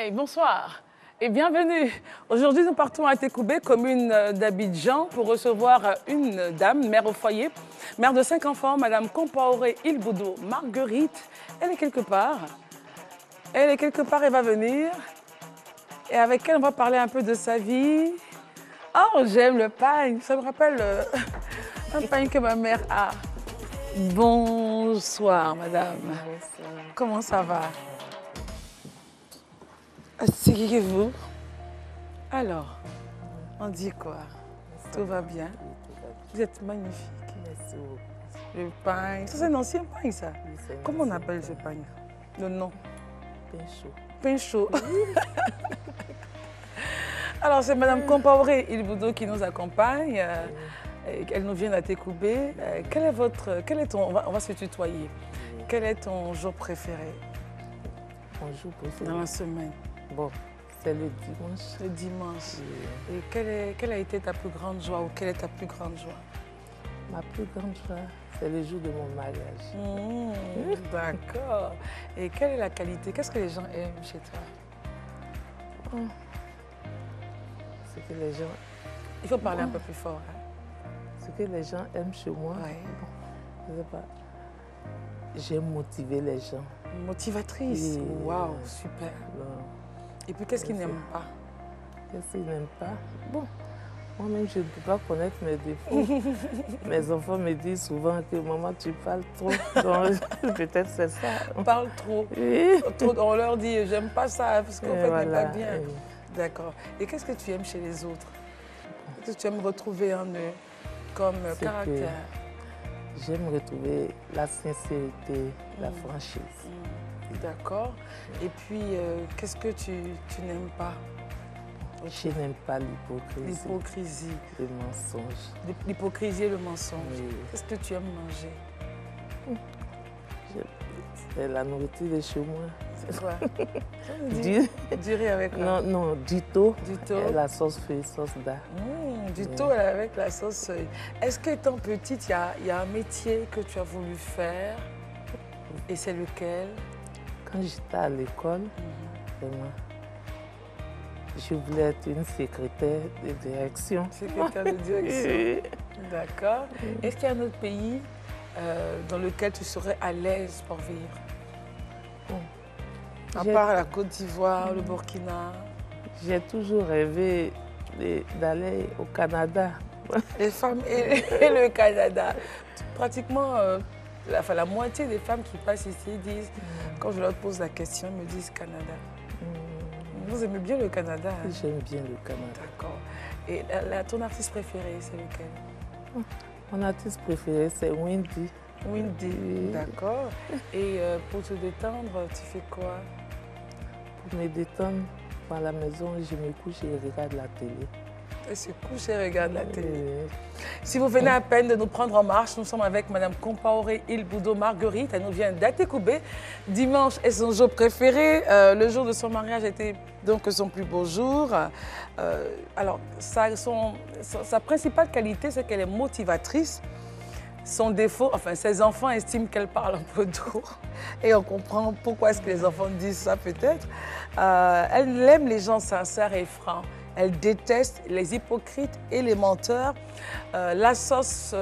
Hey, bonsoir et bienvenue. Aujourd'hui, nous partons à Tékoubé, commune d'Abidjan, pour recevoir une dame, mère au foyer, mère de 5 enfants, Madame Compaoré Ilboudo Marguerite. Elle est quelque part. Elle est quelque part, elle va venir. Et avec elle, on va parler un peu de sa vie. Oh, j'aime le pain. Ça me rappelle un pain que ma mère a. Bonsoir, madame. Bonsoir. Comment ça va? Asseyez-vous. Alors, on dit quoi? Tout va bien? Vous êtes magnifique. Merci beaucoup. Le pain, ça c'est un ancien pain, ça. Oui, c'est un Comment on ancien appelle ce pain? Le nom? pain chaud. Pain chaud. Alors, c'est Madame Compaoré Ilboudo qui nous accompagne. Elle nous vient à Tékoubé. Quel est ton, on va se tutoyer. Quel est ton jour préféré Bonjour, préféré. dans la semaine? Bon, c'est le dimanche. Le dimanche. Et Et quelle a été ta plus grande joie ou quelle est ta plus grande joie? ma plus grande joie, c'est le jour de mon mariage. D'accord. Et quelle est la qualité? Qu'est-ce que les gens aiment chez toi? Ce que les gens, Il faut parler un peu plus fort. Hein? ce que les gens aiment chez moi, Ouais. je sais pas. J'aime motiver les gens. Motivatrice. Oui. Waouh, super. Non, Et puis qu'est-ce qu'ils n'aiment pas? qu'est-ce qu'ils n'aiment pas? Bon, moi-même, je ne peux pas connaître mes défauts. Mes enfants me disent souvent que maman, tu parles trop. Donc, peut-être c'est ça. On parle trop. Oui. On leur dit, j'aime pas ça, parce qu'en Et fait, n'est voilà. pas bien. Et D'accord. Et qu'est-ce que tu aimes chez les autres? Qu'est-ce que tu aimes retrouver en eux comme C'est caractère? j'aime retrouver la sincérité, la franchise. D'accord. Et puis, qu'est-ce que tu n'aimes pas? Je n'aime pas l'hypocrisie, L'hypocrisie. le mensonge. L'hypocrisie et le mensonge. Oui. Qu'est-ce que tu aimes manger? C'est la nourriture de chez moi. C'est quoi? Du, riz avec quoi? non, du thon Du thon. et la sauce feuille, sauce d'art. Du thon avec la sauce soya. Est-ce qu'étant petite, il y a un métier que tu as voulu faire? Et c'est lequel? Quand j'étais à l'école, vraiment, je voulais être une secrétaire de direction. Secrétaire de direction. Oui. D'accord. Est-ce qu'il y a un autre pays dans lequel tu serais à l'aise pour vivre? À J'ai- part la Côte d'Ivoire, le Burkina. J'ai toujours rêvé d'aller au Canada. Les femmes et le Canada. Pratiquement, la moitié des femmes qui passent ici disent, quand je leur pose la question, elles me disent Canada. Vous aimez bien le Canada? Hein? J'aime bien le Canada. D'accord. Et ton artiste préféré, c'est lequel? Mon artiste préféré, c'est Wendy. Windy. Oui. D'accord. Et pour te détendre, tu fais quoi? Pour me détendre à la maison, je me couche et regarde la télé. Elle se couche et regarde la télé. Et Si vous venez à peine de nous prendre en marche, nous sommes avec Madame Compaoré Ilboudo Marguerite. Elle nous vient d'Atékoubé. Dimanche est son jour préféré. Le jour de son mariage était donc son plus beau jour. Alors, sa principale qualité, c'est qu'elle est motivatrice. Son défaut, enfin, ses enfants estiment qu'elle parle un peu trop. Et on comprend pourquoi est-ce que les enfants disent ça peut-être. Elle aime les gens sincères et francs. Elle déteste les hypocrites et les menteurs. La sauce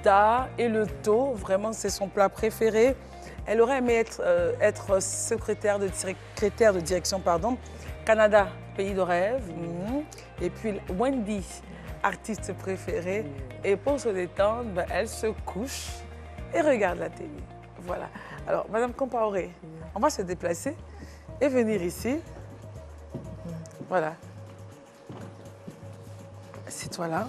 d'A et le thon, vraiment, c'est son plat préféré. Elle aurait aimé être secrétaire de direction, pardon. Canada, pays de rêve. Et puis Wendy, artiste préférée. Et pour se détendre, ben, elle se couche et regarde la télé. Voilà. Alors, Madame Compaoré, on va se déplacer et venir ici. Voilà. Assieds-toi là.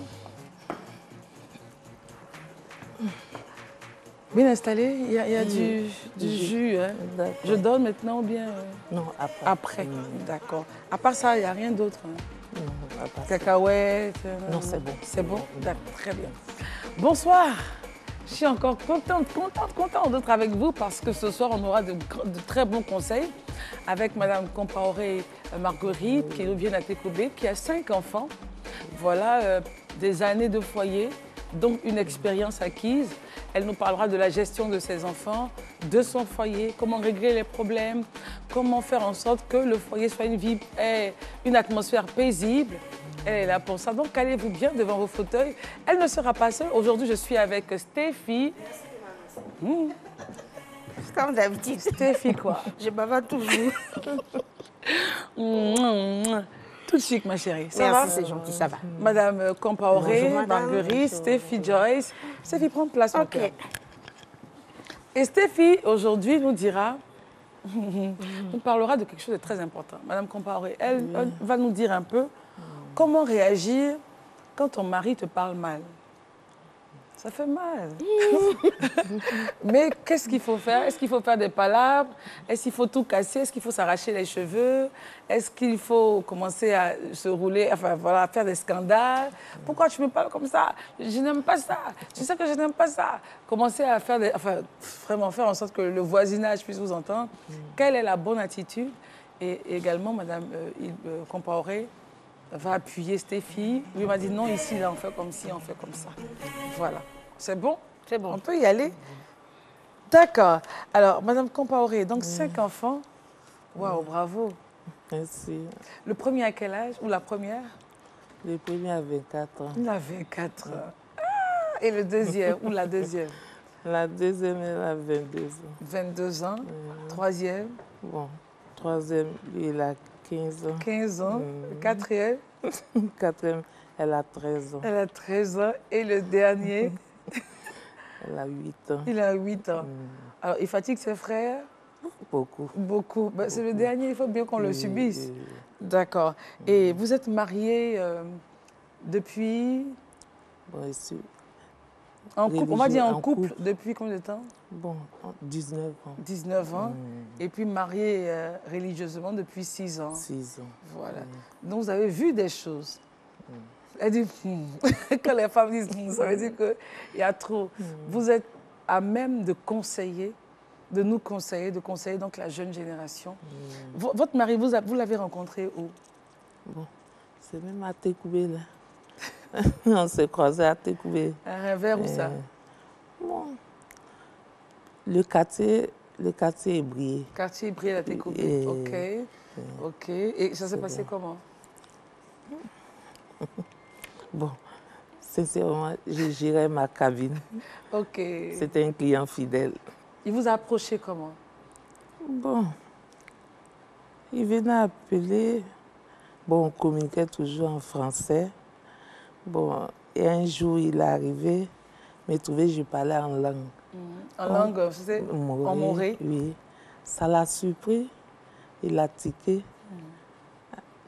Bien installé, il y a du jus. Hein. D'accord. Je donne maintenant ou bien Non, après. après? D'accord. À part ça, il n'y a rien d'autre. Hein. Non, à part ça. Cacahuètes. Non, c'est bon. C'est bon? D'accord, très bien. Bonsoir. Je suis encore contente d'être avec vous parce que ce soir, on aura de très bons conseils avec Madame Compaoré Marguerite qui nous vient à Tékoubé, qui a 5 enfants. Voilà, des années de foyer, donc une expérience acquise. Elle nous parlera de la gestion de ses enfants, de son foyer, comment régler les problèmes, comment faire en sorte que le foyer soit une atmosphère paisible. Elle est là pour ça. Donc, allez-vous bien devant vos fauteuils. Elle ne sera pas seule. Aujourd'hui, je suis avec Stéphie. Comme d'habitude. Stéphie quoi? Je bavard toujours. Tout chic, ma chérie. Ça Merci, va? c'est gentil, ça va. Madame Compaoré, Bonjour, madame. Marguerite, Stéphie Joyce. Stéphie, prends place, mon Ok. cœur. Et Stéphie, aujourd'hui, nous dira, nous parlera de quelque chose de très important. Madame Compaoré, elle va nous dire un peu comment réagir quand ton mari te parle mal. Ça fait mal. Mais qu'est-ce qu'il faut faire? Est-ce qu'il faut faire des palabres? Est-ce qu'il faut tout casser? Est-ce qu'il faut s'arracher les cheveux? Est-ce qu'il faut commencer à se rouler, enfin voilà, à faire des scandales? Pourquoi tu me parles comme ça? Je n'aime pas ça. Tu sais que je n'aime pas ça. Commencer à faire enfin, vraiment faire en sorte que le voisinage puisse vous entendre. Quelle est la bonne attitude? Et également, Madame Compaoré va appuyer Stéphie. Lui m'a dit non, ici, là, on fait comme ci, on fait comme ça. Voilà. C'est bon? C'est bon. On peut y aller? D'accord. Alors, Madame Compaoré, donc 5 enfants. Waouh, bravo. Merci. Le premier à quel âge? Ou la première? Le premier à 24 ans. Il a 24 ans. Ah, et le deuxième? Ou la deuxième? La deuxième, elle a 22 ans. 22 ans. Troisième? Bon, troisième, lui, il a 15 ans. 15 ans. Le quatrième? Quatrième, elle a 13 ans. Elle a 13 ans. Et le dernier? Elle a 8 ans. Il a 8 ans. Alors, il fatigue ses frères? Beaucoup. Beaucoup. Ben, c'est le dernier, il faut bien qu'on le subisse. Oui. D'accord. Et vous êtes mariés depuis... Bon, ici, En couple, on va dire en En couple, couple. depuis combien de temps? bon, 19 ans. 19 ans. Et puis mariés religieusement depuis 6 ans. 6 ans. Voilà. Donc vous avez vu des choses. Elle dit, quand les femmes disent, ça veut dire qu'il y a trop. Vous êtes à même de conseiller, de nous conseiller, de conseiller donc la jeune génération. Votre mari, vous l'avez rencontré où? Bon, c'est même à Tékoubé, là. On s'est croisés à Tékoubé. Vers où ça? Bon, le quartier est brillé. Quartier Brielle à Tékoubé. Et- Ok. Ok. Et ça s'est passé comment? Bon, sincèrement, j'ai géré ma cabine. Ok. C'était un client fidèle. Il vous a approché comment? Bon, il venait appeler. Bon, on communiquait toujours en français. Bon, et un jour, il est arrivé, me trouvait, je parlais en langue. En langue, c'est en moré? Oui. Ça l'a surpris. Il a tiqué.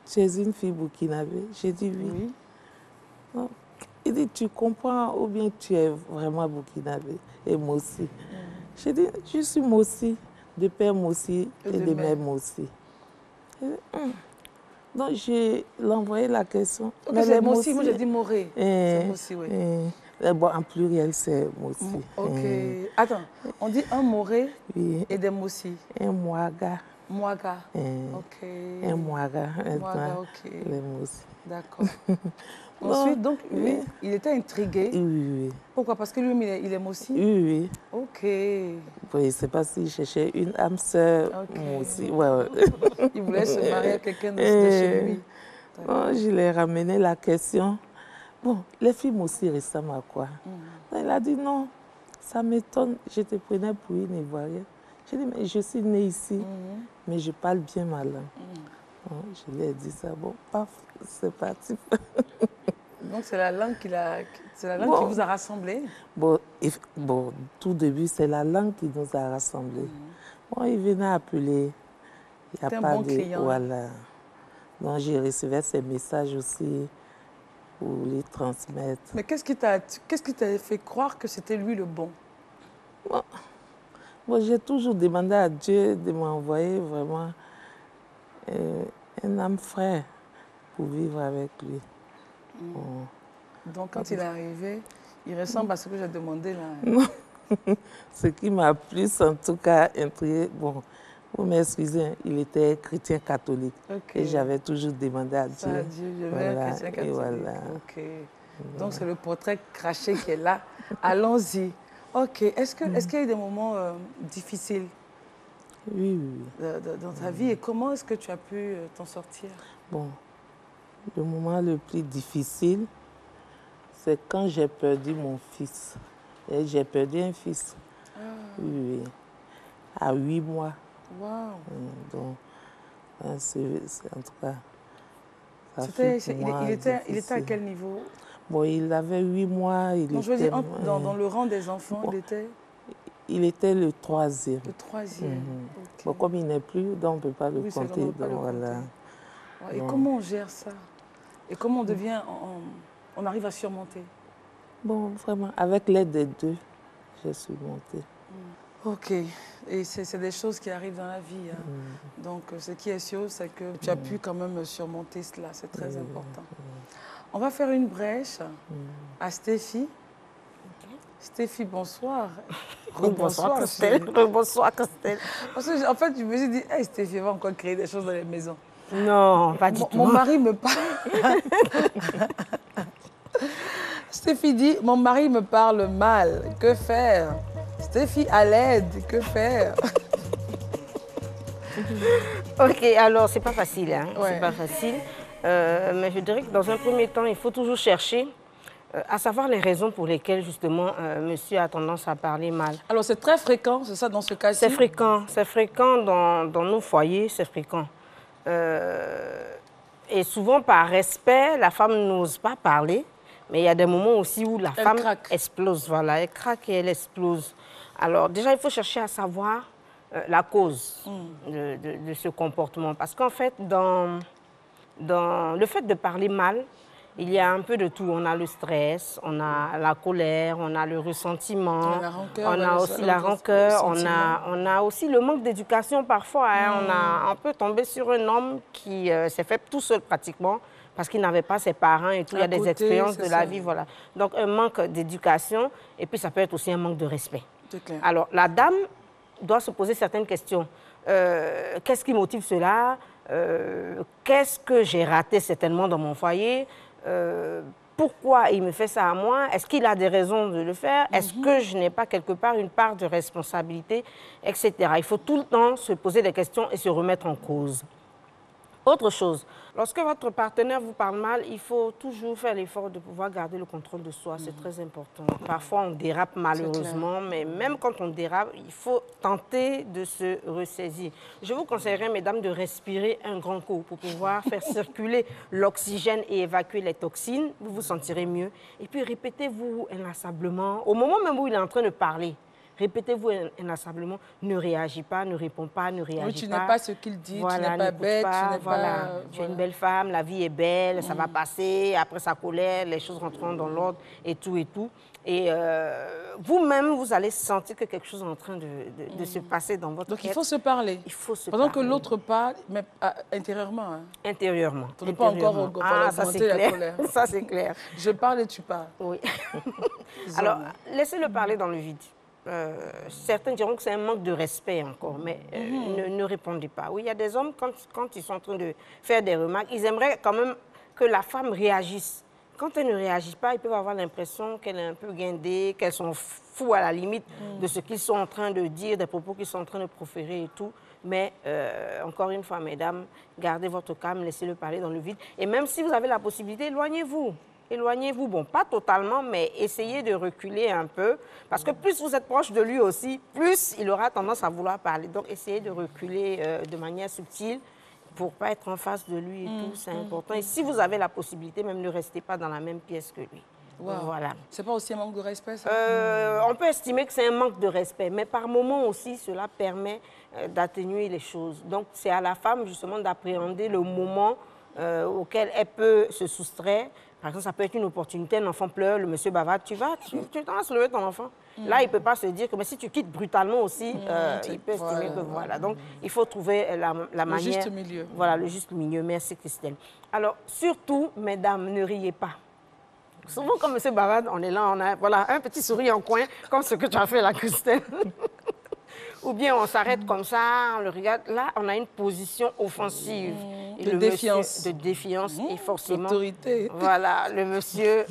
Tu es une fille burkinabé? J'ai dit oui. Oui. Non. Il dit, tu comprends ou bien tu es vraiment burkinabé? Et moi aussi. J'ai dit, je suis moi aussi, de père moi aussi et de mère moi aussi. Il dit, Donc, j'ai envoyé la question. Ok, Mais c'est les Mossi, moi Mossi- j'ai dit Moré. C'est Mossi, oui. Bon, en pluriel, c'est Mossi. Ok. Attends, on dit un Moré Oui, et des Mossi. un Mouaga. Mouaga. Un Ok. Mouaga. Mouaga, ok. Les Mossi. D'accord. Ensuite, donc, lui, il était intrigué. Oui, oui, Pourquoi? Parce que lui, il est Mossi. oui. Oui, Ok. oui. Je ne sais pas s'il cherchait une âme sœur, Ok. Mossi. Ouais, ouais. Il voulait se marier à quelqu'un de chez lui. Bon, je lui ai ramené la question. Bon, les filles Mossi ressemblent à quoi? Il a dit non, ça m'étonne. Je te prenais pour une Ivoirienne. J'ai dit, mais je suis née ici, mais je parle bien ma langue. Bon, je lui ai dit ça. Bon, paf, c'est parti. Donc, c'est la langue c'est la langue Bon. qui vous a rassemblés. Bon, tout début, c'est la langue qui nous a rassemblés. Bon, il venait appeler. Il y a C'était un pas bon de... client. Voilà. Donc, j'ai reçu ces messages aussi pour les transmettre. Mais qu'est-ce qui t'a fait croire que c'était lui le bon? Bon, j'ai toujours demandé à Dieu de m'envoyer vraiment un âme frère pour vivre avec lui. Bon. Donc, quand il est arrivé, il ressemble à ce que j'ai demandé là. Ce qui m'a plus, en tout cas, intrigué, bon, vous m'excusez, hein, il était chrétien catholique. Ok. Et j'avais toujours demandé à Dieu. Ça a dit, je veux Voilà, un chrétien et catholique. voilà. Ok. Donc, c'est le portrait craché qui est là. Allons-y. Ok. Est-ce qu'il y a eu des moments difficiles Oui, oui. dans ta vie et comment est-ce que tu as pu t'en sortir? Bon, le moment le plus difficile, c'est quand j'ai perdu mon fils. Et j'ai perdu un fils. Oui, oui. À 8 mois. Waouh. Donc, en tout cas, ça il était à quel niveau? Bon, il avait 8 mois. Non, je veux dire, dans le rang des enfants, bon, il était il était le 3e. le 3e. Ok. Bon, comme il n'est plus, donc on ne peut pas le Oui, c'est compter. vrai, on ne peut pas le Donc, voilà. compter. Et comment on gère ça? Et comment on arrive à surmonter? Bon, vraiment, avec l'aide des deux, j'ai surmonté. Ok. Et c'est des choses qui arrivent dans la vie. Hein. Donc, ce qui est sûr, c'est que tu as pu quand même surmonter cela. C'est très important. On va faire une brèche à Stéphie. Stéphie, bonsoir. Bonsoir, Christelle. Bonsoir, Christelle. Parce que, en fait, je me suis dit, hey, Stéphie va encore créer des choses dans les maisons. Non, pas du tout. Mon mari me parle. Stéphie dit, mon mari me parle mal. Que faire? Stéphie, à l'aide. Que faire? Ok, alors, c'est pas facile. Hein. Ouais. C'est pas facile. Mais je dirais que dans un premier temps, il faut toujours chercher à savoir les raisons pour lesquelles, justement, monsieur a tendance à parler mal. Alors, c'est très fréquent, c'est ça, dans ce cas-ci? C'est fréquent dans nos foyers, c'est fréquent. Et souvent, par respect, la femme n'ose pas parler, mais il y a des moments aussi où la femme explose. Voilà, elle craque et elle explose. Alors, déjà, il faut chercher à savoir la cause de ce comportement. Parce qu'en fait, dans le fait de parler mal, il y a un peu de tout. On a le stress, on a la colère, on a le ressentiment, on a aussi la rancœur, on a aussi le manque d'éducation parfois. Hein. On peut tomber sur un homme qui s'est fait tout seul pratiquement parce qu'il n'avait pas ses parents et tout. Il y a des expériences de la vie. Voilà. Donc un manque d'éducation et puis ça peut être aussi un manque de respect. C'est clair. Alors la dame doit se poser certaines questions. Qu'est-ce qui motive cela? Qu'est-ce que j'ai raté certainement dans mon foyer? Pourquoi il me fait ça à moi? Est-ce qu'il a des raisons de le faire? Est-ce que je n'ai pas quelque part une part de responsabilité, etc. Il faut tout le temps se poser des questions et se remettre en cause. Autre chose, lorsque votre partenaire vous parle mal, il faut toujours faire l'effort de pouvoir garder le contrôle de soi. C'est très important. Parfois, on dérape malheureusement, mais même quand on dérape, il faut tenter de se ressaisir. Je vous conseillerais, mesdames, de respirer un grand coup pour pouvoir faire circuler l'oxygène et évacuer les toxines. Vous vous sentirez mieux. Et puis, répétez-vous inlassablement, au moment même où il est en train de parler, répétez-vous inlassablement, ne réagis pas, ne réponds pas, ne réagis pas. Oui, tu n'es pas ce qu'il dit, voilà, tu n'es pas bête, tu n'es pas... Tu es une belle femme, la vie est belle, ça va passer, après sa colère, les choses rentreront dans l'ordre et tout et tout. Et vous-même, vous allez sentir que quelque chose est en train de se passer dans votre tête. Donc il faut se parler. Il faut se Pendant parler. que l'autre parle, mais intérieurement. Hein. Intérieurement. Pour ne pas encore augmenter la colère. Ça, c'est clair. Je parle et tu parles. Oui. Alors, laissez-le parler dans le vide. Certains diront que c'est un manque de respect encore, mais ne répondez pas. Oui, il y a des hommes, quand ils sont en train de faire des remarques, ils aimeraient quand même que la femme réagisse. Quand elle ne réagit pas, ils peuvent avoir l'impression qu'elle est un peu guindée, qu'elles sont fous à la limite de ce qu'ils sont en train de dire, des propos qu'ils sont en train de proférer et tout. Mais encore une fois, mesdames, gardez votre calme, laissez-le parler dans le vide. Et même si vous avez la possibilité, éloignez-vous. Éloignez-vous, bon, pas totalement, mais essayez de reculer un peu. Parce que plus vous êtes proche de lui aussi, plus il aura tendance à vouloir parler. Donc, essayez de reculer de manière subtile pour ne pas être en face de lui et tout, c'est important. Et si vous avez la possibilité, même ne restez pas dans la même pièce que lui. Wow. Voilà. C'est pas aussi un manque de respect, ça? On peut estimer que c'est un manque de respect, mais par moments aussi, cela permet d'atténuer les choses. Donc, c'est à la femme, justement, d'appréhender le moment auquel elle peut se soustraire. Par exemple, ça peut être une opportunité, l'enfant pleure, le monsieur bavarde, tu t'en vas se lever ton enfant. Là, il ne peut pas se dire que mais si tu quittes brutalement aussi, il peut estimer que voilà. Donc, il faut trouver la manière... Le juste milieu. Voilà, le juste milieu. Merci, Christelle. Alors, surtout, mesdames, ne riez pas. Souvent, comme monsieur bavarde, on est là, on a voilà, un petit sourire en coin, comme ce que tu as fait là, Christelle. Ou bien on s'arrête comme ça, on le regarde. Là, on a une position offensive. Et De le défiance. monsieur, de défiance. Et forcément, L'autorité. voilà, le monsieur,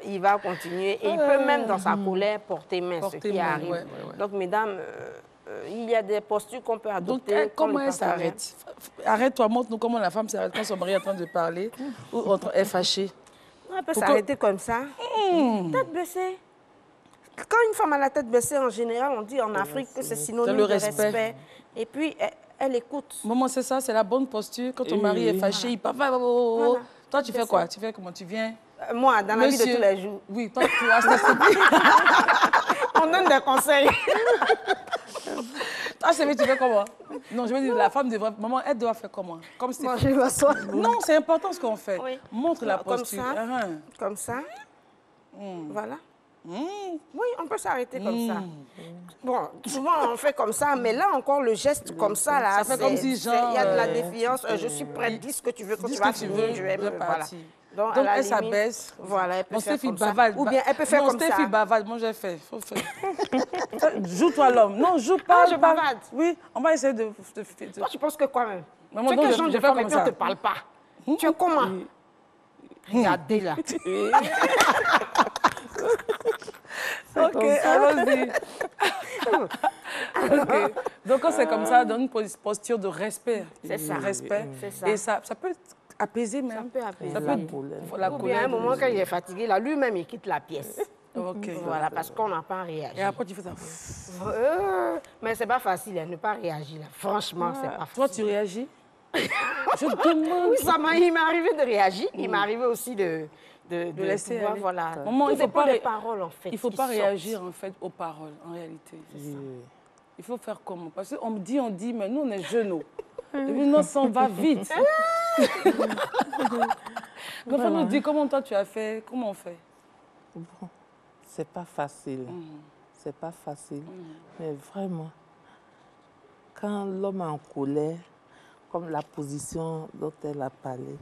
il va continuer. Et il peut même, dans sa colère, porter main, ce qui main, arrive. ouais. Donc, mesdames, il y a des postures qu'on peut Donc, adopter. comment elle s'arrête? Arrête-toi, montre-nous comment la femme s'arrête quand son mari est en train de parler ou est fâché. Elle peut s'arrêter comme ça, tête baissée. Quand une femme a la tête baissée, en général, on dit en Afrique que c'est synonyme de respect. Et puis, elle écoute. Maman, c'est ça, c'est la bonne posture. Quand ton mari est fâché, il parle. Voilà. Toi, tu fais quoi? Tu fais comment? Tu viens? Moi, dans la vie de tous les jours. Oui, toi, tu as On donne des conseils. Toi, c'est tu fais comment? Non, je veux dire, la femme devrait... Maman, elle doit faire comment? Comme si Moi, je m'assois. Non, c'est important ce qu'on fait. Oui. Montre la posture. Comme ça. Voilà. Oui, on peut s'arrêter comme ça. Bon, souvent on fait comme ça, mais là encore le geste comme ça, là, ça fait comme si genre... Il y a de la défiance. Je suis prête, dis ce que tu veux, quand tu vas finir, je vais me... Voilà. Donc elle s'abaisse. Voilà, elle peut faire comme ça. Bavarde. Ou bien elle peut faire comme ça. Stéphie bavarde, moi j'ai fait. Faut faire. Joue-toi l'homme. Non, joue pas. Je bavarde. Oui, on va essayer de... Toi, tu penses que quoi même? Maman, tu es quel genre de femme et puis on ne te parle pas? Tu es comment? Regardez là. Ok, allons-y. Ok. Donc quand c'est comme ça, dans une posture de respect. C'est ça. Respect. Ça. Et ça peut apaiser même. Ça peut apaiser. Ça peut la Ou colère. bien à un moment, quand il est fatigué, là, lui-même, il quitte la pièce. Ok. Voilà, parce qu'on n'a pas réagi. Et après, tu fais ça. Mais c'est pas facile, hein, ne pas réagir. Là. Franchement, c'est pas facile. Toi, tu réagis? Je demande. Oui, il m'est arrivé de réagir. Il m'est arrivé aussi de laisser pouvoir, aller. voilà. Maman, il faut pas des paroles, en fait. Il ne faut pas réagir, en fait, aux paroles, en réalité. C'est ça. Il faut faire comment? Parce qu'on me dit, mais nous, on est jeunes. Et puis, non, ça, on va vite. Donc, on nous dit, comment toi, tu as fait? Comment on fait? Bon, c'est pas facile. C'est pas facile. Mais vraiment, quand l'homme est en colère, comme la position dont elle a parlé,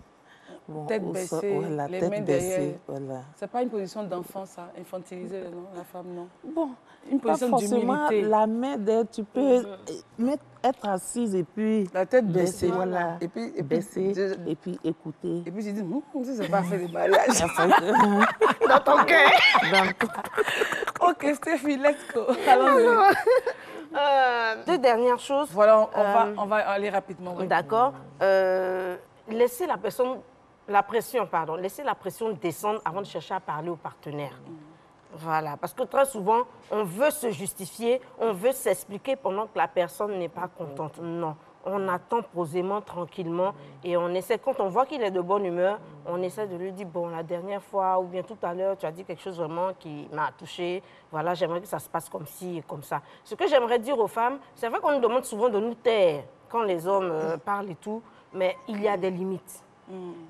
bon, tête baissée, voilà, les tête mains baissée, derrière. Voilà. C'est pas une position d'enfant, ça, infantiliser la femme, non? Bon, une position d'humilité. La main derrière, tu peux être assise et puis... La tête baissée. Voilà. Et puis baisser, et puis écouter. Et puis tu dis, ça, c'est pas fait de mariage. Dans ton cœur. Ok, Stéphie, let's go. Allons-y. Deux dernières choses. Voilà, on va aller rapidement. Oui. D'accord. Laissez la pression descendre avant de chercher à parler au partenaire. Voilà, parce que très souvent, on veut se justifier, on veut s'expliquer pendant que la personne n'est pas contente. Non, on attend posément, tranquillement, et on essaie, quand on voit qu'il est de bonne humeur, on essaie de lui dire, bon, la dernière fois, ou bien tout à l'heure, tu as dit quelque chose vraiment qui m'a touchée, voilà, j'aimerais que ça se passe comme ci et comme ça. Ce que j'aimerais dire aux femmes, c'est vrai qu'on nous demande souvent de nous taire quand les hommes parlent et tout, mais il y a des limites.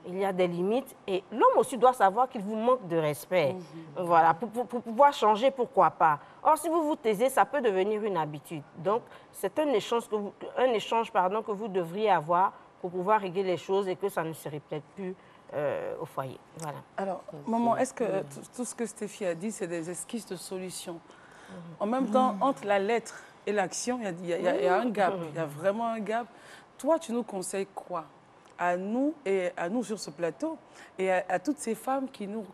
Il y a des limites et l'homme aussi doit savoir qu'il vous manque de respect. Voilà, pour pouvoir changer, pourquoi pas. Or, si vous vous taisez, ça peut devenir une habitude. Donc, c'est un échange, que vous devriez avoir pour pouvoir régler les choses et que ça ne se répète plus au foyer. Voilà. Alors, maman, est-ce que tout ce que Stéphie a dit, c'est des esquisses de solutions? En même temps, entre la lettre et l'action, il y a un gap, il y a vraiment un gap. Toi, tu nous conseilles quoi? À nous sur ce plateau et à toutes ces femmes qui nous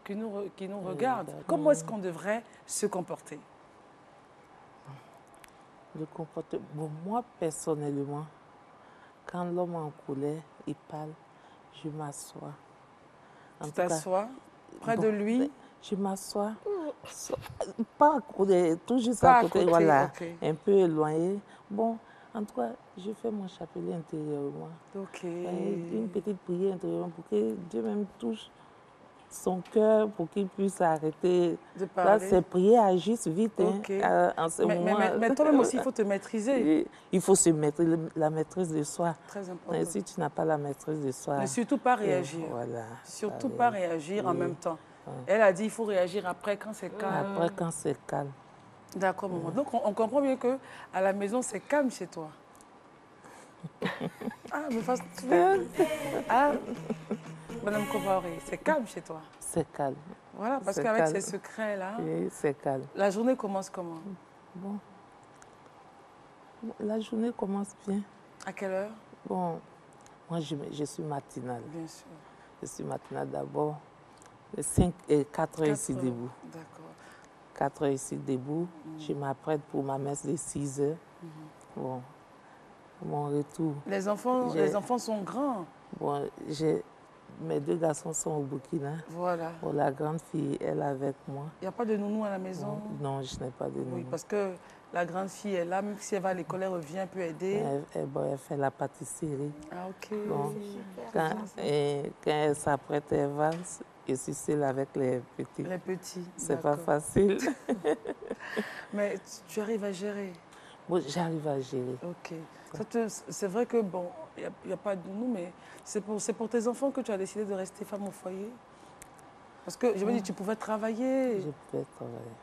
regardent. Comment est-ce qu'on devrait se comporter? Bon, moi, personnellement, quand l'homme est en colère, il parle, je m'assois. Tu t'assois près de lui? Je m'assois, pas à côté, tout juste à côté, voilà, okay. Un peu éloigné. Bon, en tout cas, je fais mon chapelet intérieurement. Ok. Une petite prière intérieurement pour que Dieu même touche son cœur pour qu'il puisse arrêter. De parler. Là, ces prières agissent vite. Okay. En ce moment. Mais toi-même aussi, il faut te maîtriser. Il faut se mettre la maîtrise de soi. Très important. Mais si tu n'as pas la maîtrise de soi... Ne surtout pas réagir. Voilà. Surtout pas réagir en même temps. Elle a dit qu'il faut réagir après quand c'est calme. Après quand c'est calme. D'accord, maman. Donc, on comprend bien qu'à la maison, c'est calme chez toi. Madame Compaoré, c'est calme chez toi. C'est calme. Voilà, parce qu'avec ces secrets-là, oui, c'est calme. La journée commence comment? Bon. La journée commence bien. À quelle heure? Bon, moi, je suis matinale. Bien sûr. Je suis matinale d'abord. 5 et 4 heures ici debout. D'accord. 4 heures ici debout. Je m'apprête pour ma messe de 6 heures. Bon, mon retour. Les enfants sont grands. Bon, mes 2 garçons sont au Burkina. Voilà. Bon, la grande fille, elle est avec moi. Il n'y a pas de nounou à la maison? Non, je n'ai pas de nounou. Oui, parce que la grande fille est là, même si elle va à l'école, elle revient, elle peut aider. Elle fait la pâtisserie. Ah, ok. Bon, quand elle s'apprête, elle va, je suis seule avec les petits. Les petits. C'est pas facile. Mais tu arrives à gérer? Bon, j'arrive à gérer. Ok. C'est vrai que, bon, il n'y a pas de nounou, mais c'est pour tes enfants que tu as décidé de rester femme au foyer? Parce que je me dis, tu pouvais travailler. Je pouvais travailler.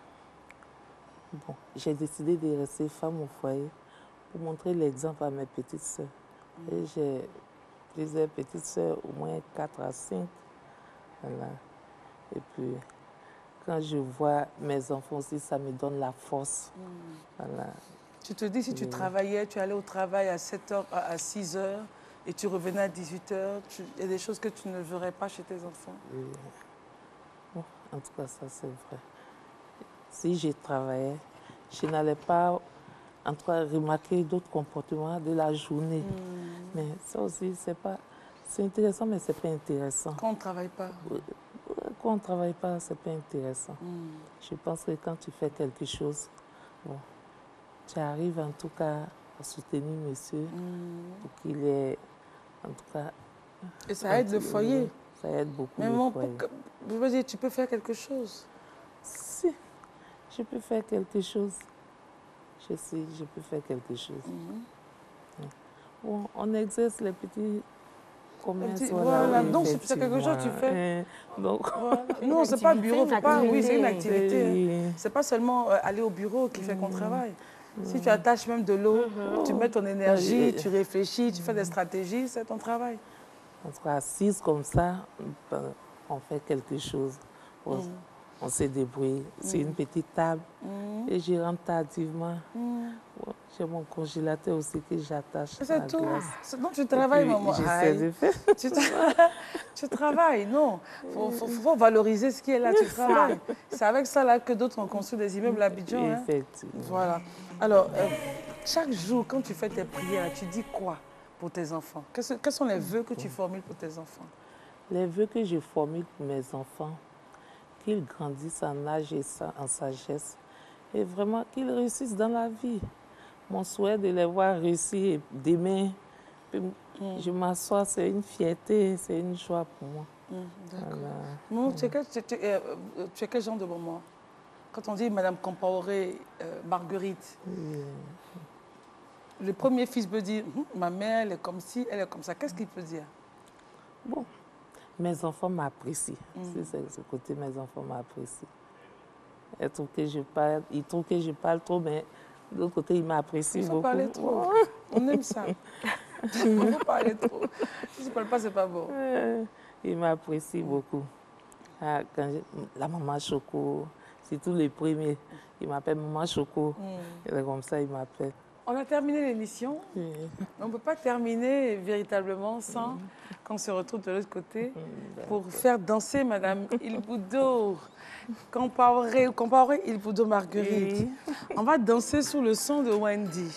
Bon, j'ai décidé de rester femme au foyer pour montrer l'exemple à mes petites sœurs. Et j'ai plusieurs petites sœurs, au moins 4 à 5. Voilà. Et puis, quand je vois mes enfants aussi, ça me donne la force. Voilà. Tu te dis, si tu travaillais, tu allais au travail à 7h, à 6h, et tu revenais à 18h, il y a des choses que tu ne verrais pas chez tes enfants? Oui. Bon, en tout cas, ça c'est vrai. Si je travaillais, je n'allais pas, en tout cas, remarquer d'autres comportements de la journée. Mais ça aussi, c'est intéressant, mais c'est pas intéressant. Quand on ne travaille pas? Quand on ne travaille pas, c'est pas intéressant. Je pense que quand tu fais quelque chose, bon, tu arrives en tout cas à soutenir monsieur pour qu'il ait, en tout cas... Et ça aide le foyer? Ça aide beaucoup mais le foyer. Je veux dire, tu peux faire quelque chose? Si, je peux faire quelque chose. Je sais, je peux faire quelque chose. Bon, on exerce les petits commerces. Voilà, donc c'est quelque chose que tu fais. Donc, voilà. Non, c'est pas bureau, oui, c'est une activité. Oui. C'est pas seulement aller au bureau qui fait qu'on travaille. Si tu attaches même de l'eau, tu mets ton énergie, tu réfléchis, tu fais des stratégies, c'est ton travail. En tout cas, assise comme ça, on fait quelque chose. On se débrouille. C'est une petite table et je rentre tardivement. J'ai mon congélateur aussi que j'attache. C'est tout. Donc tu travailles, maman. J'essaie de faire. Tu travailles, non. Il faut valoriser ce qui est là, tu travailles. C'est avec ça là, que d'autres ont construit des immeubles à Abidjan. Effectivement. Voilà. Alors, chaque jour, quand tu fais tes prières, tu dis quoi pour tes enfants? Quels sont les vœux que tu formules pour tes enfants? Les vœux que je formule pour mes enfants, qu'ils grandissent en âge et en sagesse, et vraiment qu'ils réussissent dans la vie. Mon souhait de les voir réussir demain, je m'assois, c'est une fierté, c'est une joie pour moi. D'accord. Voilà. Tu es quel genre de maman? Quand on dit Madame Compaoré, Marguerite, le premier fils peut dire ma mère, elle est comme ci, elle est comme ça. Qu'est-ce qu'il peut dire? Bon, mes enfants m'apprécient. C'est ce côté, mes enfants m'apprécient. Ils trouvent que je parle trop, mais de l'autre côté, ils m'apprécient beaucoup. Il faut parler trop. On aime ça. Il faut parler trop. Si tu ne parles pas, c'est pas bon. Ils m'apprécient beaucoup. Ah, la maman Choco, c'est tous les premiers. Ils m'appellent maman Choco. Et comme ça, ils m'appellent. On a terminé l'émission. On ne peut pas terminer véritablement sans qu'on se retrouve de l'autre côté pour faire danser Madame Ilboudo. Compaoré Ilboudo Marguerite. On va danser sous le son de Wendy.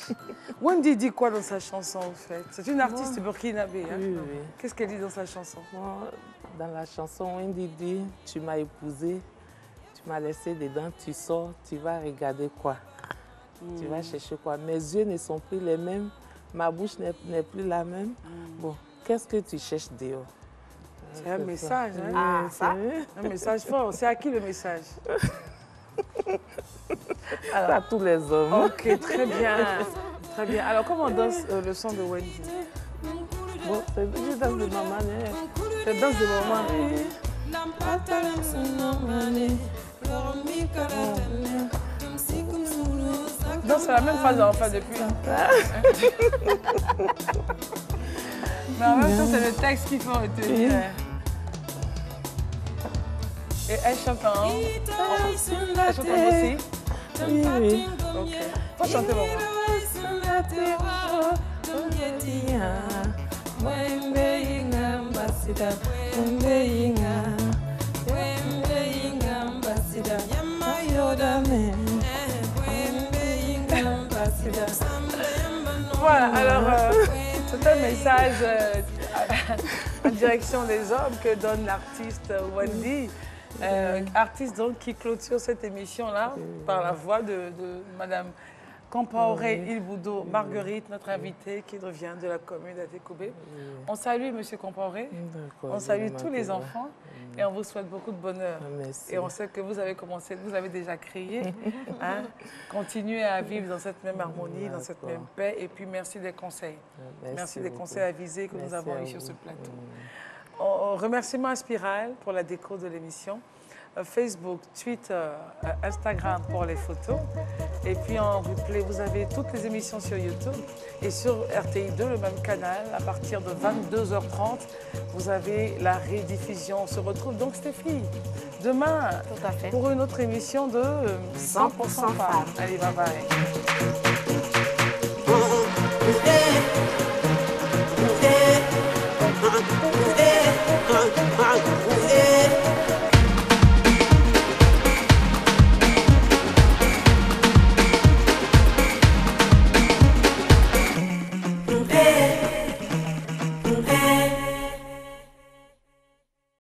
Wendy dit quoi dans sa chanson, en fait? C'est une artiste burkinabé. Hein? Oui. Qu'est-ce qu'elle dit dans sa chanson? Dans la chanson, Wendy dit « Tu m'as épousé, tu m'as laissé dedans, tu sors, tu vas regarder quoi? Tu vas chercher quoi? Mes yeux ne sont plus les mêmes, ma bouche n'est plus la même. Bon, qu'est-ce que tu cherches dehors? » C'est un message, hein? Ah, ça? Un message fort. C'est à qui le message? Alors, à tous les hommes. Ok, très bien. Très bien. Alors, comment on danse le son de Wendy? Bon, je danse de ma manière. Tu danses de maman? Non, c'est la même phrase en fait depuis. Mais en même temps, c'est le texte qu'il faut retenir. Et elle chante en... Elle chante en aussi? Oui. Ok. Faut chanter maman. Voilà, alors c'est un message en direction des hommes que donne l'artiste Wendy, artiste donc qui clôture cette émission-là par la voix de Madame Compaoré Ilboudo Marguerite, notre invitée qui revient de la commune d'Atécoubé. On salue Monsieur Compaoré, on salue tous les enfants et on vous souhaite beaucoup de bonheur. Merci. Et on sait que vous avez commencé, vous avez déjà crié. Hein? Continuez à vivre dans cette même harmonie, dans cette même paix. Et puis merci des conseils. Merci des conseils avisés que nous avons eu sur ce plateau. Remerciements à Spiral pour la déco de l'émission. Facebook, Twitter, Instagram pour les photos. Et puis en replay, vous avez toutes les émissions sur YouTube et sur RTI2, le même canal, à partir de 22h30. Vous avez la rediffusion. On se retrouve donc, Stéphie, demain pour une autre émission de 100% femmes. Allez, bye bye.